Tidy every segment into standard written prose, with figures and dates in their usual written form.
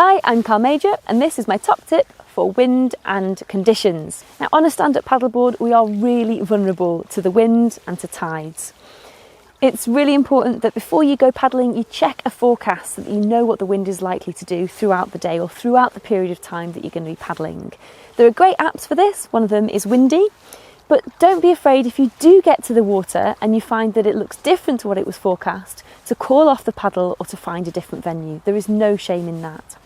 Hi, I'm Carl Major and this is my top tip for wind and conditions. Now on a stand-up paddleboard we are really vulnerable to the wind and to tides. It's really important that before you go paddling you check a forecast so that you know what the wind is likely to do throughout the day or throughout the period of time that you're going to be paddling. There are great apps for this, one of them is Windy. But don't be afraid if you do get to the water and you find that it looks different to what it was forecast, to call off the paddle or to find a different venue. There is no shame in that.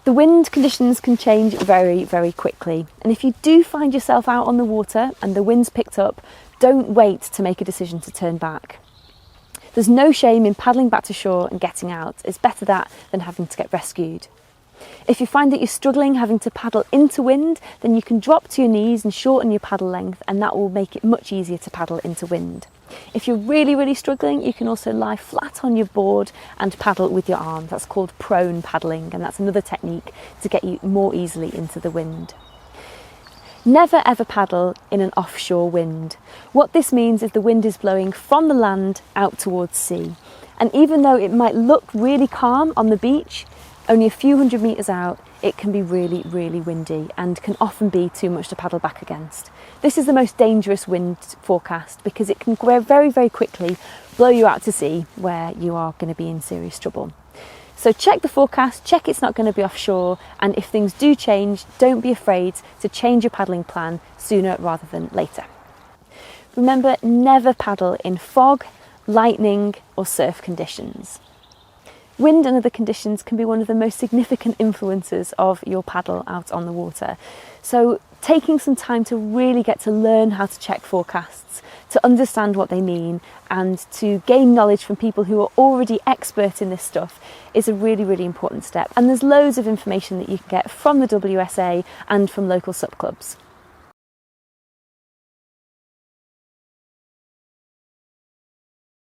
The wind conditions can change very, very quickly. And if you do find yourself out on the water and the wind's picked up, don't wait to make a decision to turn back. There's no shame in paddling back to shore and getting out. It's better that than having to get rescued. If you find that you're struggling having to paddle into wind, then you can drop to your knees and shorten your paddle length, and that will make it much easier to paddle into wind. If you're really struggling, you can also lie flat on your board and paddle with your arms. That's called prone paddling, and that's another technique to get you more easily into the wind. Never ever paddle in an offshore wind. What this means is the wind is blowing from the land out towards sea. And even though it might look really calm on the beach, only a few hundred metres out, it can be really windy and can often be too much to paddle back against. This is the most dangerous wind forecast because it can very quickly blow you out to sea where you are going to be in serious trouble. So check the forecast, check it's not going to be offshore, and if things do change, don't be afraid to change your paddling plan sooner rather than later. Remember, never paddle in fog, lightning or surf conditions. Wind and other conditions can be one of the most significant influences of your paddle out on the water. So taking some time to really get to learn how to check forecasts, to understand what they mean and to gain knowledge from people who are already expert in this stuff is a really important step. And there's loads of information that you can get from the WSA and from local SUP clubs.